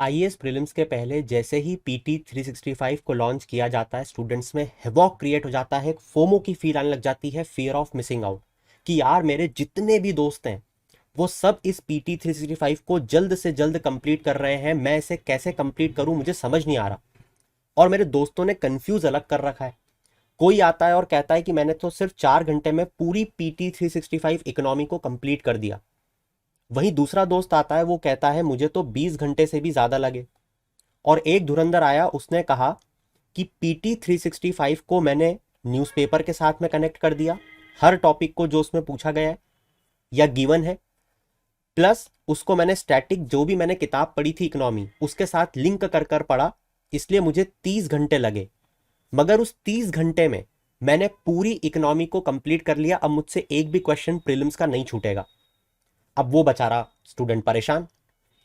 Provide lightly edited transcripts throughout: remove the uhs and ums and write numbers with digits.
IAS prelims के पहले जैसे ही पीटी 365 को लॉन्च किया जाता है, स्टूडेंट्स में हेवॉक क्रिएट हो जाता है, फोमो की फील आने लग जाती है, फियर ऑफ मिसिंग आउट, कि यार मेरे जितने भी दोस्त हैं वो सब इस पीटी 365 को जल्द से जल्द कंप्लीट कर रहे हैं, मैं इसे कैसे कंप्लीट करूं मुझे समझ नहीं आ रहा। और मेरे दोस्तों ने कंफ्यूज अलग कर रखा है। कोई आता है और कहता है कि मैंने तो सिर्फ 4 घंटे में पूरी पीटी 365 इकोनॉमी को कंप्लीट कर दिया। वहीं दूसरा दोस्त आता है, वो कहता है मुझे तो 20 घंटे से भी ज्यादा लगे। और एक धुरंधर आया, उसने कहा कि पीटी 365 को मैंने न्यूज़पेपर के साथ में कनेक्ट कर दिया, हर टॉपिक को जो उसमें पूछा गया है या गिवन है, प्लस उसको मैंने स्टैटिक जो भी मैंने किताब पढ़ी थी इकोनॉमी उसके साथ लिंक कर कर पढ़ा, इसलिए मुझे 30 घंटे लगे। मगर उस 30 घंटे में मैंने पूरी इकोनॉमी को कंप्लीट कर लिया, अब मुझसे एक भी क्वेश्चन प्रीलिम्स का नहीं छूटेगा। अब वो बेचारा स्टूडेंट परेशान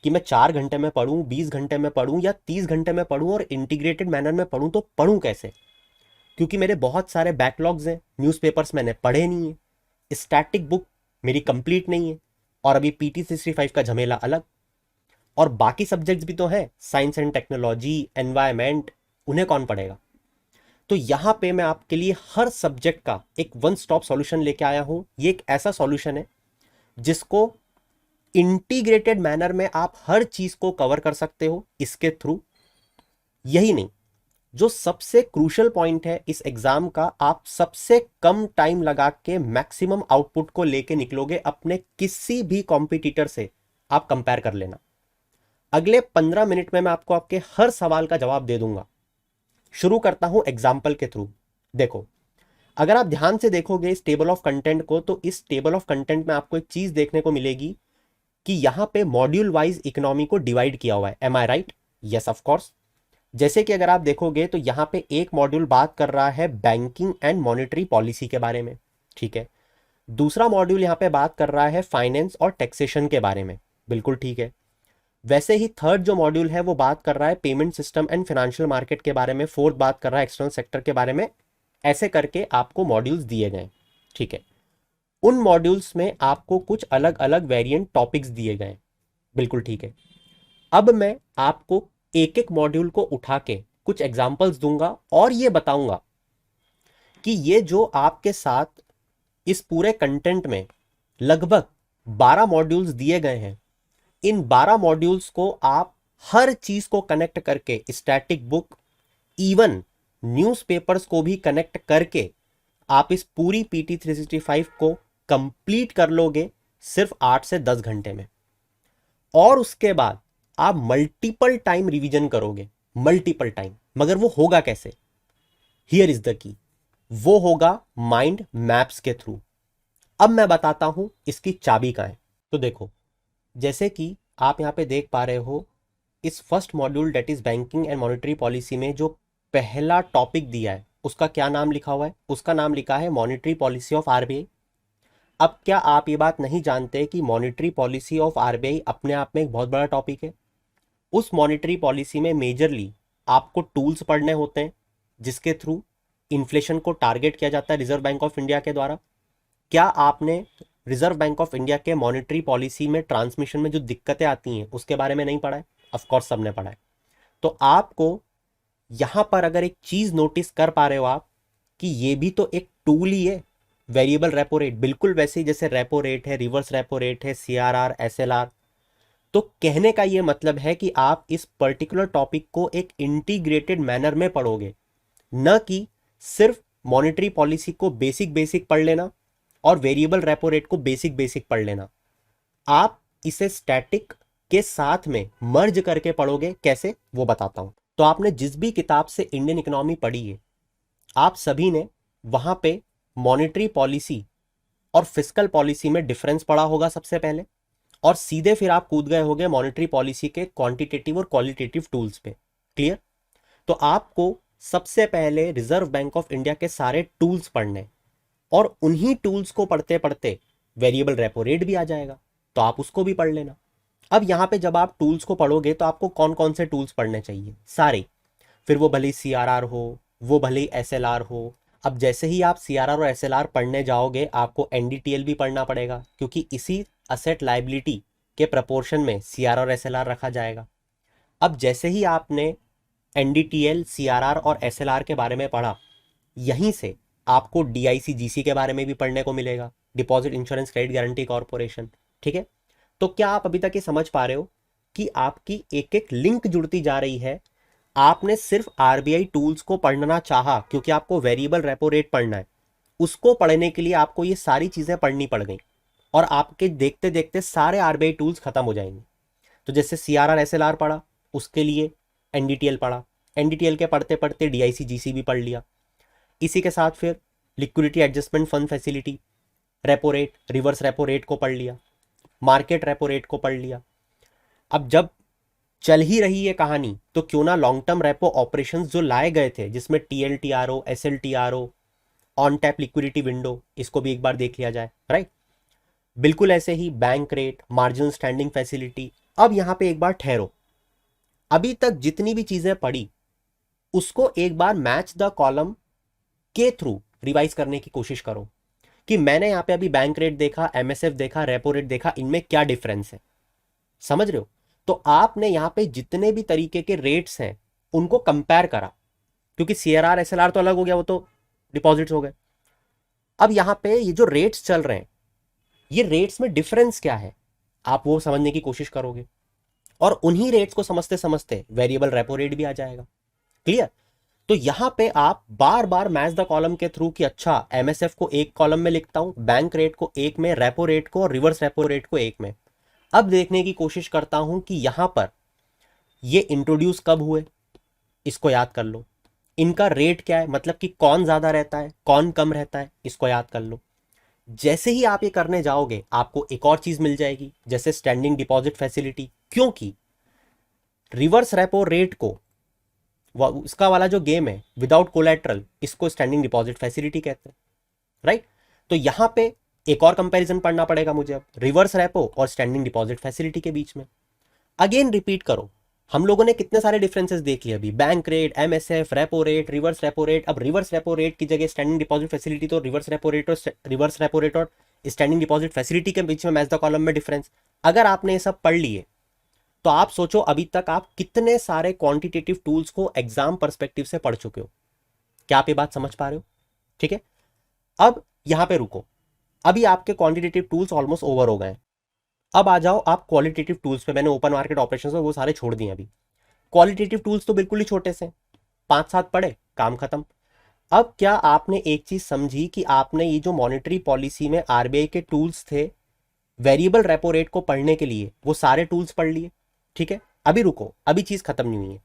कि मैं 4 घंटे में पढ़ूं, 20 घंटे में पढ़ूं या 30 घंटे में पढ़ूं, और इंटीग्रेटेड मैनर में पढ़ूं तो पढ़ूं कैसे, क्योंकि मेरे बहुत सारे बैकलॉग्स हैं, न्यूज़पेपर्स मैंने पढ़े नहीं है, स्टैटिक बुक मेरी कंप्लीट नहीं है, और अभी पीटी 365 का झमेला अलग, और बाकी सब्जेक्ट्स भी तो हैं, साइंस एंड टेक्नोलॉजी, एनवायरमेंट, उन्हें कौन पढ़ेगा। तो यहां पे मैं आपके लिए हर सब्जेक्ट का एक वन स्टॉप सॉल्यूशन लेके आया हूं। ये एक ऐसा सॉल्यूशन है जिसको इंटीग्रेटेड मैनर में आप हर चीज को कवर कर सकते हो इसके थ्रू। यही नहीं, जो सबसे क्रूशियल पॉइंट है इस एग्जाम का, आप सबसे कम टाइम लगा के मैक्सिमम आउटपुट को लेके निकलोगे अपने किसी भी कॉम्पिटिटर से। आप कंपेयर कर लेना। अगले 15 मिनट में मैं आपको आपके हर सवाल का जवाब दे दूंगा। शुरू करता हूं एग्जाम्पल के थ्रू। देखो, अगर आप ध्यान से देखोगे इस टेबल ऑफ कंटेंट को, तो इस टेबल ऑफ कंटेंट में आपको एक चीज देखने को मिलेगी कि यहां पे मॉड्यूल वाइज इकोनॉमी को डिवाइड किया हुआ है। Am I right? Yes of course. जैसे कि अगर आप देखोगे तो यहां पे एक मॉड्यूल बात कर रहा है बैंकिंग एंड मॉनेटरी पॉलिसी के बारे में, ठीक है। दूसरा मॉड्यूल यहां पे बात कर रहा है फाइनेंस और टैक्सेशन के बारे में, बिल्कुल ठीक है। वैसे ही थर्ड जो मॉड्यूल है वो बात कर रहा है payment system and financial market के बारे में, फोर्थ बात कर रहा है एक्सटर्नल सेक्टर के बारे में। ऐसे करके आपको मॉड्यूल्स दिए गए, ठीक है। उन मॉड्यूल्स में आपको कुछ अलग अलग वेरिएंट टॉपिक्स दिए गए, बिल्कुल ठीक है। अब मैं आपको एक एक मॉड्यूल को उठा के कुछ एग्जांपल्स दूंगा और ये बताऊंगा कि ये जो आपके साथ इस पूरे कंटेंट में लगभग 12 मॉड्यूल्स दिए गए हैं, इन 12 मॉड्यूल्स को आप हर चीज को कनेक्ट करके, स्टैटिक बुक, इवन न्यूज़पेपर्स को भी कनेक्ट करके आप इस पूरी पीटी 365 को कंप्लीट कर लोगे सिर्फ 8 से 10 घंटे में। और उसके बाद आप मल्टीपल टाइम रिवीजन करोगे, मल्टीपल टाइम। मगर वो होगा कैसे? हियर इज द की, वो होगा माइंड मैप्स के थ्रू। अब मैं बताता हूं इसकी चाबी कहां है। तो देखो, जैसे कि आप यहां पे देख पा रहे हो, इस first module that is banking and monetary policy में जो पहला टॉपिक दिया है उसका क्या नाम लिखा हुआ है? उसका नाम लिखा है मॉनेटरी पॉलिसी ऑफ आरबीआई। अब क्या आप ये बात नहीं जानते कि मॉनेटरी पॉलिसी ऑफ आरबीआई अपने आप में एक बहुत बड़ा टॉपिक है? उस मॉनेटरी पॉलिसी में मेजरली आपको टूल्स पढ़ने होते हैं जिसके थ्रू इन्फ्लेशन को टारगेट किया जाता है रिजर्व बैंक ऑफ इंडिया के द्वारा। क्या आपने रिजर्व बैंक ऑफ इंडिया के मॉनेटरी पॉलिसी में ट्रांसमिशन में जो दिक्कतें आती हैं उसके बारे में नहीं पढ़ा है? ऑफकोर्स सबने पढ़ा है। तो आपको यहां पर अगर एक चीज नोटिस कर पा रहे हो आप कि ये भी तो एक टूल ही है, वेरिएबल रेपो रेट, बिल्कुल वैसे ही जैसे रेपो रेट है, रिवर्स रेपो रेट है, सीआरआर, एसएलआर। तो कहने का ये मतलब है कि आप इस पर्टिकुलर टॉपिक को एक इंटीग्रेटेड मैनर में पढ़ोगे, न कि सिर्फ मॉनेटरी पॉलिसी को बेसिक बेसिक पढ़ लेना और वेरिएबल रेपो रेट को बेसिक बेसिक पढ़ लेना। आप इसे स्टैटिक के साथ में मर्ज करके पढ़ोगे। कैसे, वो बताता हूं। तो आपने जिस भी किताब से इंडियन इकोनॉमी पढ़ी है, आप सभी ने वहां पे मॉनेटरी पॉलिसी और फिस्कल पॉलिसी में डिफरेंस पढ़ा होगा सबसे पहले, और सीधे फिर आप कूद गए होंगे मॉनेटरी पॉलिसी के क्वांटिटेटिव और क्वालिटेटिव टूल्स पे। क्लियर? तो आपको सबसे पहले रिजर्व बैंक ऑफ इंडिया के सारे टूल्स पढ़ने, और उन्हीं टूल्स को पढ़ते पढ़ते वेरिएबल रेपो रेट भी आ जाएगा, तो आप उसको भी पढ़ लेना। अब यहां पे जब आप टूल्स को पढ़ोगे तो आपको कौन कौन से टूल्स पढ़ने चाहिए? सारे। फिर वो भले ही सीआरआर हो, वो भले ही एसएलआर हो। अब जैसे ही आप सीआरआर और एसएलआर पढ़ने जाओगे, आपको एनडीटीएल भी पढ़ना पड़ेगा, क्योंकि इसी असेट लायबिलिटी के प्रपोर्शन में सीआरआर और एसएलआर रखा जाएगा। अब जैसे ही आपने एनडीटीएल, सीआरआर और एसएलआर के बारे में पढ़ा, यहीं से आपको डीआईसीजीसी के बारे में भी पढ़ने को मिलेगा, deposit insurance credit guarantee corporation. ठीक है, तो क्या आप अभी तक ये समझ पा रहे हो कि आपकी एक एक लिंक जुड़ती जा रही है? आपने सिर्फ आरबीआई टूल्स को पढ़ना चाहा क्योंकि आपको वेरिएबल रेपो रेट पढ़ना है, उसको पढ़ने के लिए आपको ये सारी चीजें पढ़नी पड़ गई और आपके देखते देखते सारे आरबीआई टूल्स खत्म हो जाएंगे। तो जैसे सीआरआर एसएलआर पढ़ा, उसके लिए एनडीटीएल पढ़ा, एनडीटीएल के पढ़ते पढ़ते डीआईसीजीसी भी पढ़ लिया। इसी के साथ फिर liquidity adjustment fund facility, repo rate, reverse repo rate को पढ़ लिया, मार्केट रेपो रेट को पढ़ लिया। अब जब चल ही रही है कहानी, तो क्यों ना लॉन्ग टर्म रेपो ऑपरेशंस जो लाए गए थे, जिसमें टीएलटीआरओ, एसएलटीआरओ, ऑन टैप लिक्विडिटी विंडो, इसको भी एक बार देख लिया जाए, राइट। बिल्कुल ऐसे ही bank rate, marginal standing facility. अब यहां पे एक बार ठहरो, अभी तक जितनी भी चीजें पढ़ी उसको एक बार मैच द कॉलम के थ्रू रिवाइज करने की कोशिश करो कि मैंने यहां पे अभी बैंक रेट देखा, एमएसएफ देखा, रेपो रेट देखा, इनमें क्या डिफरेंस है, समझ रहे हो? तो आपने यहां पे जितने भी तरीके के रेट्स हैं उनको कंपेयर करा, क्योंकि सीआरआर एसएलआर तो अलग हो गया, वो तो डिपॉजिट्स हो गए। अब यहां पे ये जो रेट्स चल रहे हैं, ये रेट्स में डिफरेंस क्या है, आप वो समझने की कोशिश करोगे और उन्हीं रेट्स को समझते समझते वेरिएबल रेपो रेट भी आ जाएगा। क्लियर? तो यहां पे आप बार बार मैच द कॉलम के थ्रू कि अच्छा एमएसएफ को एक कॉलम में लिखता हूं, बैंक रेट को एक में, रेपो रेट को और रिवर्स रेपो रेट को एक में। अब देखने की कोशिश करता हूं कि यहां पर ये इंट्रोड्यूस कब हुए, इसको याद कर लो। इनका रेट क्या है, मतलब कि कौन ज्यादा रहता है, कौन कम रहता है, इसको याद कर लो। जैसे ही आप ये करने जाओगे आपको एक और चीज मिल जाएगी, जैसे स्टैंडिंग डिपॉजिट फैसिलिटी, क्योंकि रिवर्स रेपो रेट को उसका वाला जो गेम है विदाउट कोलैटरल, इसको स्टैंडिंग डिपॉजिट फैसिलिटी कहते हैं, राइट। तो यहां पे एक और कंपैरिजन पढ़ना पड़ेगा मुझे अब, रिवर्स रेपो और स्टैंडिंग डिपॉजिट फैसिलिटी के बीच में। अगेन रिपीट करो, हम लोगों ने कितने सारे डिफरेंसेस देख लिए अभी, bank rate, MSF, repo rate, reverse repo rate. अब रिवर्स रेपो रेट की जगह स्टैंडिंग डिपॉजिट फैसिलिटी, तो रिवर्स रेपो रेट और स्टैंडिंग डिपॉजिट फैसिलिटी के बीच में मैच द कॉलम में डिफरेंस। अगर आपने ये सब पढ़ लिए तो आप सोचो अभी तक आप कितने सारे क्वांटिटेटिव टूल्स को एग्जाम पर्सपेक्टिव से पढ़ चुके हो। क्या आप ये बात समझ पा रहे हो? ठीक है, अब यहां पे रुको, अभी आपके क्वांटिटेटिव टूल्स ऑलमोस्ट ओवर हो गए। अब आ जाओ आप क्वालिटेटिव टूल्स पे। मैंने ओपन मार्केट ऑपरेशंस वो सारे छोड़ दिए अभी। क्वालिटेटिव टूल्स तो बिल्कुल ही छोटे से, 5-7 पढ़े, काम खत्म। अब क्या आपने एक चीज समझी कि आपने ये जो मॉनेटरी पॉलिसी में आरबीआई के tools the variable repo rate को पढ़ने के लिए, वो सारे टूल्स पढ़ लिए। ठीक है, अभी रुको, अभी चीज खत्म नहीं हुई है।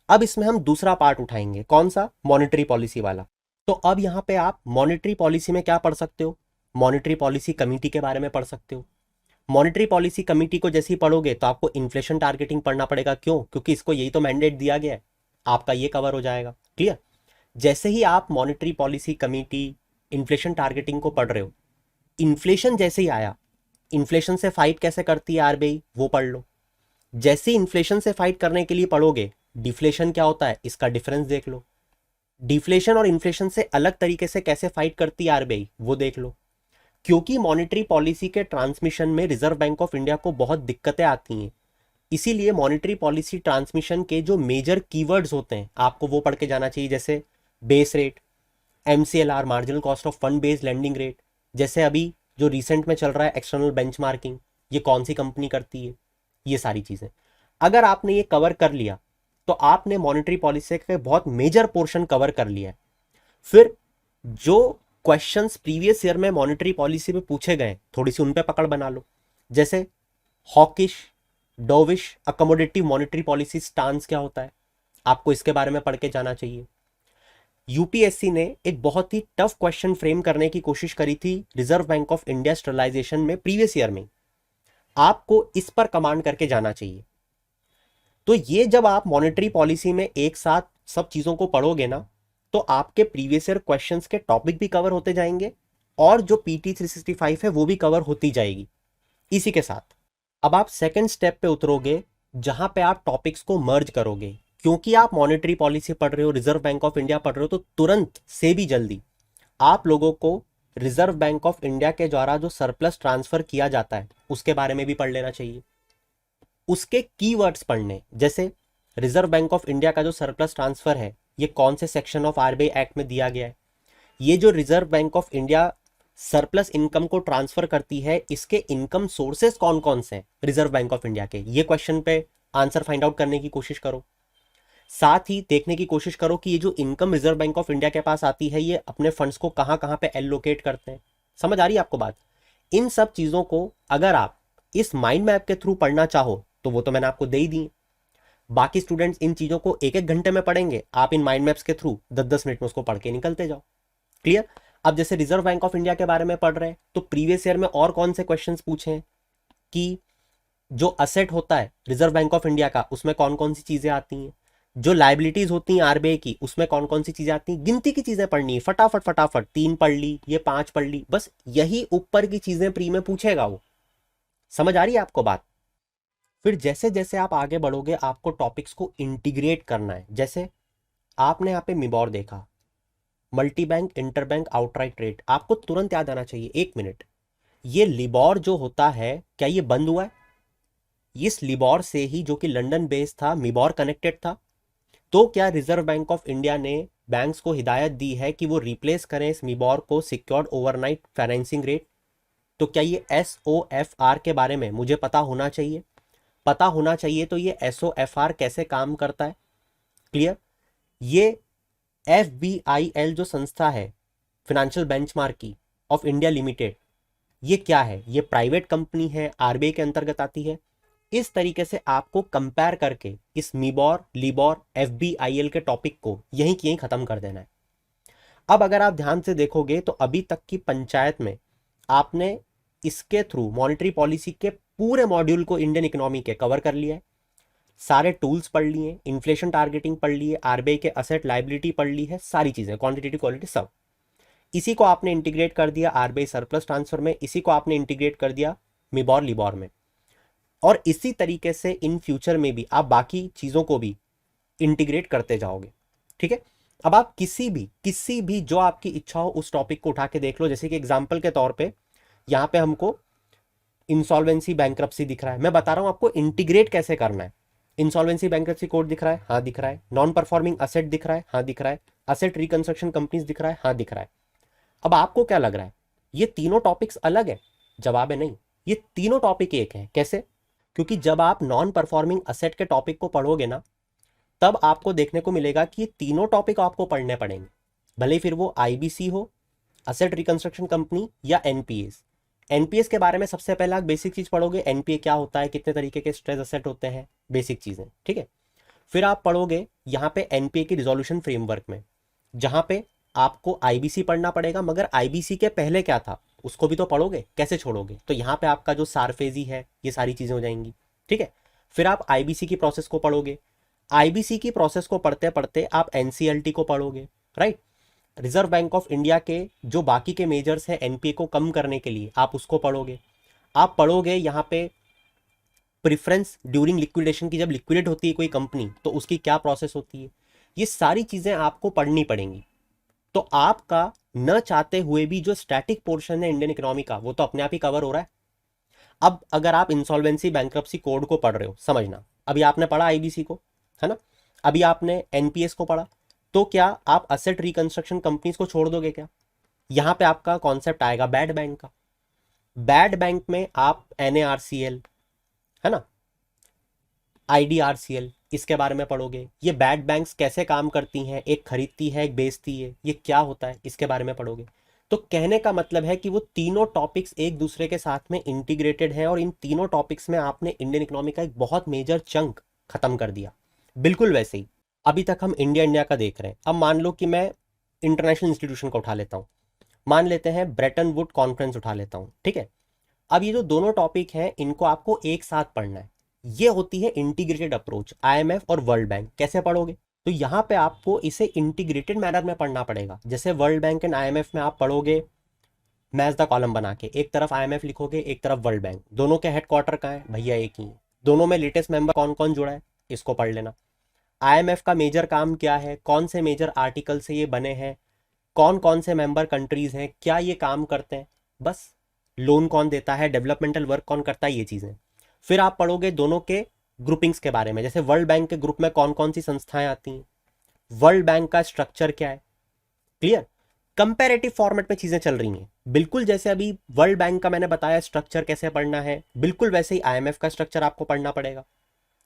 अब इसमें हम दूसरा पार्ट उठाएंगे, कौन सा? मॉनेटरी पॉलिसी वाला। तो अब यहां पे आप मॉनेटरी पॉलिसी में क्या पढ़ सकते हो? मॉनेटरी पॉलिसी कमिटी के बारे में पढ़ सकते हो। मॉनेटरी पॉलिसी कमिटी को जैसे ही पढ़ोगे तो आपको इन्फ्लेशन टारगेटिंग पढ़ना पड़ेगा। क्यों? क्योंकि इसको यही तो मैंडेट दिया गया है, आपका ये कवर हो जाएगा। क्लियर? जैसे ही आप monetary policy committee, inflation targeting को पढ़ रहे हो, इन्फ्लेशन जैसे ही आया, इन्फ्लेशन से फाइट कैसे करती है आरबीआई, वो पढ़ लो। जैसे इन्फ्लेशन से फाइट करने के लिए पढ़ोगे, डिफ्लेशन क्या होता है इसका डिफरेंस देख लो। डिफ्लेशन और इन्फ्लेशन से अलग तरीके से कैसे फाइट करती है आरबीआई, वो देख लो। क्योंकि मॉनेटरी पॉलिसी के ट्रांसमिशन में रिजर्व बैंक ऑफ इंडिया को बहुत दिक्कतें आती हैं, इसीलिए मॉनेटरी पॉलिसी ट्रांसमिशन के जो मेजर कीवर्ड्स होते हैं आपको वो पढ़ के जाना चाहिए, जैसे base rate, MCLR, marginal cost of fund based lending rate, जैसे अभी जो रिसेंट में चल रहा है एक्सटर्नल बेंचमार्किंग, ये कौन सी कंपनी करती है, ये सारी चीजें। अगर आपने ये कवर कर लिया तो आपने मॉनेटरी पॉलिसी का बहुत मेजर पोर्शन कवर कर लिया है। फिर जो क्वेश्चंस प्रीवियस ईयर में मॉनेटरी पॉलिसी में पूछे गए, थोड़ी सी उन पे पकड़ बना लो। जैसे hawkish, dovish accommodative monetary policy stance क्या होता है, आपको इसके बारे में पढ़ के जाना चाहिए। यूपीएससी ने एक बहुत ही टफ क्वेश्चन फ्रेम करने की कोशिश करी थी reserve bank of India sterilisation में प्रीवियस ईयर में, आपको इस पर कमांड करके जाना चाहिए। तो ये जब आप मॉनेटरी पॉलिसी में एक साथ सब चीजों को पढ़ोगे ना, तो आपके प्रीवियस ईयर क्वेश्चंस के टॉपिक भी कवर होते जाएंगे और जो पीटी 365 है वो भी कवर होती जाएगी। इसी के साथ अब आप सेकंड स्टेप पे उतरोगे, जहां पे आप टॉपिक्स को मर्ज करोगे। क्योंकि आप मॉनेटरी पॉलिसी पढ़ रहे हो, रिजर्व बैंक ऑफ इंडिया पढ़ रहे हो, तो तुरंत से भी जल्दी आप लोगों को रिजर्व बैंक ऑफ इंडिया के द्वारा जो सरप्लस ट्रांसफर किया जाता है उसके बारे में भी पढ़ लेना चाहिए। उसके कीवर्ड्स पढ़ने, जैसे रिजर्व बैंक ऑफ इंडिया का जो सरप्लस ट्रांसफर है ये कौन से सेक्शन ऑफ आरबीआई एक्ट में दिया गया है? ये जो reserve bank of India surplus income को ट्रांसफर करती है, इसके इनकम सोर्सेस कौन कौन से हैं रिजर्व बैंक ऑफ इंडिया के, ये क्वेश्चन पे आंसर फाइंड आउट करने की कोशिश करो। साथ ही देखने की कोशिश करो कि ये जो income reserve bank of India के पास आती है ये अपने फंड्स को कहां कहां पे एलोकेट करते हैं। समझ आ रही है आपको बात? इन सब चीजों को अगर आप इस माइंड मैप के थ्रू पढ़ना चाहो तो वो तो मैंने आपको दे ही दी। बाकी स्टूडेंट्स इन चीजों को एक एक घंटे में पढ़ेंगे, आप इन माइंड मैप्स के थ्रू 10-10 मिनट में उसको पढ़ के निकलते जाओ। क्लियर? अब जैसे रिजर्व बैंक ऑफ इंडिया के बारे में पढ़ रहे हैं तो प्रीवियस ईयर में और कौन से क्वेश्चंस पूछे हैं कि जो असेट होता है रिजर्व बैंक ऑफ इंडिया का उसमें कौन कौन सी चीजें आती हैं, जो लाइबिलिटीज होती हैं आरबीआई की उसमें कौन कौन सी चीजें आती हैं। गिनती की चीजें पढ़नी है, फटाफट फटाफट 3 पढ़ ली, ये 5 पढ़ ली, बस यही ऊपर की चीजें प्री में पूछेगा वो। समझ आ रही है आपको बात? फिर जैसे जैसे आप आगे बढ़ोगे आपको टॉपिक्स को इंटीग्रेट करना है। जैसे आपने यहाँ पे मिबॉर देखा, multi bank inter bank outright rate, आपको तुरंत याद आना चाहिए 1 मिनट, ये लिबॉर जो होता है क्या ये बंद हुआ है? इस लिबॉर से ही जो कि लंदन बेस्ड था मिबॉर कनेक्टेड था। तो क्या रिजर्व बैंक ऑफ इंडिया ने बैंक्स को हिदायत दी है कि वो रिप्लेस करें इस मिबॉर को सिक्योर्ड ओवरनाइट फाइनेंसिंग रेट? तो क्या ये SOFR के बारे में मुझे पता होना चाहिए? पता होना चाहिए। तो ये SOFR कैसे काम करता है? क्लियर? ये FBIL जो संस्था है financial benchmark of India limited, ये क्या है? ये प्राइवेट कंपनी है, आरबीआई के अंतर्गत आती है। इस तरीके से आपको कंपेयर करके इस मिबॉर लिबॉर FBIL के टॉपिक को यहीं की यहीं खत्म कर देना है। अब अगर आप ध्यान से देखोगे तो अभी तक की पंचायत में आपने इसके थ्रू मॉनेटरी पॉलिसी के पूरे मॉड्यूल को इंडियन इकोनॉमी के कवर कर लिया है। सारे टूल्स पढ़ लिए, इन्फ्लेशन टारगेटिंग पढ़ लिए, आरबीआई के असेट लाइबिलिटी पढ़ ली है, सारी चीजें क्वांटिटेटिव क्वालिटी सब। इसी को आपने इंटीग्रेट कर दिया आरबीआई सरप्लस ट्रांसफर में, इसी को आपने इंटीग्रेट कर दिया मिबॉर लिबॉर में, और इसी तरीके से इन फ्यूचर में भी आप बाकी चीजों को भी इंटीग्रेट करते जाओगे। ठीक है? अब आप किसी भी जो आपकी इच्छा हो उस टॉपिक को उठा के देख लो। जैसे कि एग्जाम्पल के तौर पे यहाँ पे हमको इंसॉल्वेंसी बैंक्रप्सी दिख रहा है, मैं बता रहा हूं आपको इंटीग्रेट कैसे करना है। इंसॉल्वेंसी बैंक्रप्सी कोड दिख रहा है, हाँ दिख रहा है। नॉन परफॉर्मिंग असेट दिख रहा है, हाँ दिख रहा है। असेट रिकंस्ट्रक्शन कंपनीज दिख रहा है, हाँ दिख रहा है। अब आपको क्या लग रहा है ये तीनों टॉपिक्स अलग है? जवाब है नहीं, ये तीनों टॉपिक एक है। कैसे? क्योंकि जब आप नॉन परफॉर्मिंग असेट के टॉपिक को पढ़ोगे ना तब आपको देखने को मिलेगा कि ये तीनों टॉपिक आपको पढ़ने पड़ेंगे, भले फिर वो आईबीसी हो, असेट रिकंस्ट्रक्शन कंपनी या एनपीएस। एनपीएस के बारे में सबसे पहले आप बेसिक चीज पढ़ोगे, एनपीए क्या होता है, कितने तरीके के स्ट्रेस असेट होते हैं, बेसिक चीजें। ठीक है? फिर आप पढ़ोगे यहाँ पे एनपीए की रिजोल्यूशन फ्रेमवर्क में, जहां पे आपको आईबीसी पढ़ना पड़ेगा, मगर आईबीसी के पहले क्या था उसको भी तो पढ़ोगे, कैसे छोड़ोगे? तो यहाँ पे आपका जो सारफेजी है ये सारी चीजें हो जाएंगी। ठीक है? फिर आप आईबीसी की प्रोसेस को पढ़ोगे, आईबीसी की प्रोसेस को पढ़ते पढ़ते आप एनसीएलटी को पढ़ोगे, right? Reserve bank of India के जो बाकी के मेजर्स हैं एनपीए को कम करने के लिए आप उसको पढ़ोगे। आप पढ़ोगे यहाँ पे प्रिफरेंस ड्यूरिंग लिक्विडेशन की, जब लिक्विडेट होती है कोई कंपनी तो उसकी क्या प्रोसेस होती है, ये सारी चीजें आपको पढ़नी पड़ेंगी। तो आपका न चाहते हुए भी जो स्टैटिक पोर्शन है इंडियन इकोनॉमी का वो तो अपने आप ही कवर हो रहा है। अब अगर आप इंसॉल्वेंसी बैंक्रप्सी कोड को पढ़ रहे हो, समझना, अभी आपने पढ़ा आईबीसी को, है ना, अभी आपने एनपीएस को पढ़ा, तो क्या आप असेट रिकंस्ट्रक्शन कंपनीज को छोड़ दोगे क्या? यहां पे आपका कॉन्सेप्ट आएगा बैड बैंक का। बैड बैंक में आप एनएआरसीएल, है ना, आईडीआरसीएल, इसके बारे में पढ़ोगे। ये बैड बैंक्स कैसे काम करती हैं, एक खरीदती है एक बेचती है, ये क्या होता है, इसके बारे में पढ़ोगे। तो कहने का मतलब है कि वो तीनों टॉपिक्स एक दूसरे के साथ में इंटीग्रेटेड हैं, और इन तीनों टॉपिक्स में आपने इंडियन इकोनॉमी का एक बहुत मेजर चंक खत्म कर दिया। बिल्कुल वैसे ही अभी तक हम इंडिया का देख रहे हैं। अब मान लो कि मैं इंटरनेशनल इंस्टीट्यूशन को उठा लेता हूँ, मान लेते हैं ब्रेटन वुड कॉन्फ्रेंस उठा लेता हूँ। ठीक है? अब ये जो दोनों टॉपिक हैं इनको आपको एक साथ पढ़ना है, ये होती है इंटीग्रेटेड अप्रोच। आईएमएफ और वर्ल्ड बैंक कैसे पढ़ोगे? तो यहाँ पे आपको इसे इंटीग्रेटेड मैनर में पढ़ना पड़ेगा। जैसे वर्ल्ड बैंक एंड आईएमएफ में आप पढ़ोगे मैच द कॉलम बना के, एक तरफ आईएमएफ लिखोगे एक तरफ वर्ल्ड बैंक, दोनों के हेडक्वार्टर कहाँ है भैया एक ही है, दोनों में लेटेस्ट मेंबर कौन कौन जुड़ा है इसको पढ़ लेना। आईएमएफ का मेजर काम क्या है, कौन से मेजर आर्टिकल से ये बने हैं, कौन कौन से मेंबर कंट्रीज हैं, क्या ये काम करते हैं, बस लोन कौन देता है, डेवलपमेंटल वर्क कौन करता है, ये चीजें। फिर आप पढ़ोगे दोनों के ग्रुपिंग्स के बारे में, जैसे वर्ल्ड बैंक के ग्रुप में कौन कौन सी संस्थाएं आती हैं, वर्ल्ड बैंक का स्ट्रक्चर क्या है, क्लियर। कंपैरेटिव फॉर्मेट में चीजें चल रही हैं, बिल्कुल जैसे अभी वर्ल्ड बैंक का मैंने बताया स्ट्रक्चर कैसे पढ़ना है, बिल्कुल वैसे ही आईएमएफ का स्ट्रक्चर आपको पढ़ना पड़ेगा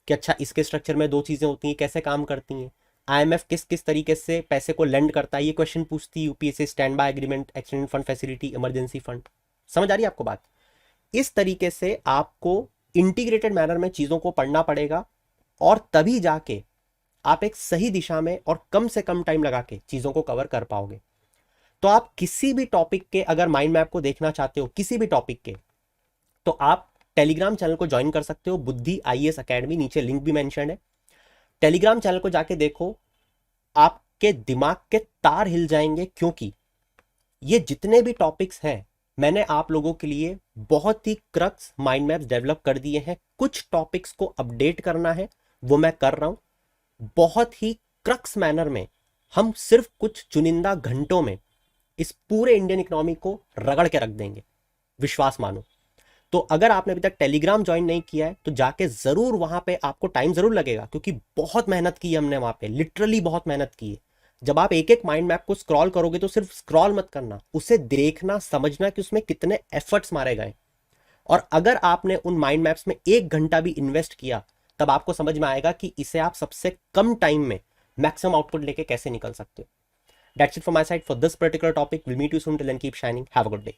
कि अच्छा इसके स्ट्रक्चर में दो चीजें होती हैं, कैसे काम करती हैं, आईएमएफ किस किस तरीके से पैसे को लेंड करता है, ये क्वेश्चन पूछती है UPSC, stand by agreement, extended fund facility, emergency fund. समझ आ रही है आपको बात? इस तरीके से आपको इंटीग्रेटेड मैनर में चीजों को पढ़ना पड़ेगा और तभी जाके आप एक सही दिशा में और कम से कम टाइम लगा के चीजों को कवर कर पाओगे। तो आप किसी भी टॉपिक के अगर माइंड मैप को देखना चाहते हो, किसी भी टॉपिक के, तो आप टेलीग्राम चैनल को ज्वाइन कर सकते हो, बुद्धि आईएएस एकेडमी, नीचे लिंक भी मेंशन है। टेलीग्राम चैनल को जाके देखो, आपके दिमाग के तार हिल जाएंगे, क्योंकि ये जितने भी टॉपिक्स हैं मैंने आप लोगों के लिए बहुत ही क्रक्स माइंड मैप्स डेवलप कर दिए हैं। कुछ टॉपिक्स को अपडेट करना है, वो मैं कर रहा हूं बहुत ही क्रक्स मैनर में। हम सिर्फ कुछ चुनिंदा घंटों में इस पूरे इंडियन इकोनॉमी को रगड़ के रख देंगे, विश्वास मानो। तो अगर आपने अभी तक टेलीग्राम ज्वाइन नहीं किया है तो जाके जरूर, वहां पे आपको टाइम जरूर लगेगा क्योंकि बहुत मेहनत की है हमने वहां पे, लिटरली बहुत मेहनत की है। जब आप एक एक माइंड मैप को स्क्रॉल करोगे तो सिर्फ स्क्रॉल मत करना, उसे देखना, समझना कि उसमें कितने एफर्ट्स मारे गए। और अगर आपने उन माइंड मैप्स में 1 घंटा भी इन्वेस्ट किया तब आपको समझ में आएगा कि इसे आप सबसे कम टाइम में मैक्सिमम आउटपुट लेके कैसे निकल सकते हो। That's it from my side for this particular topic. We'll meet you soon. Till then, keep shining. Have a good day.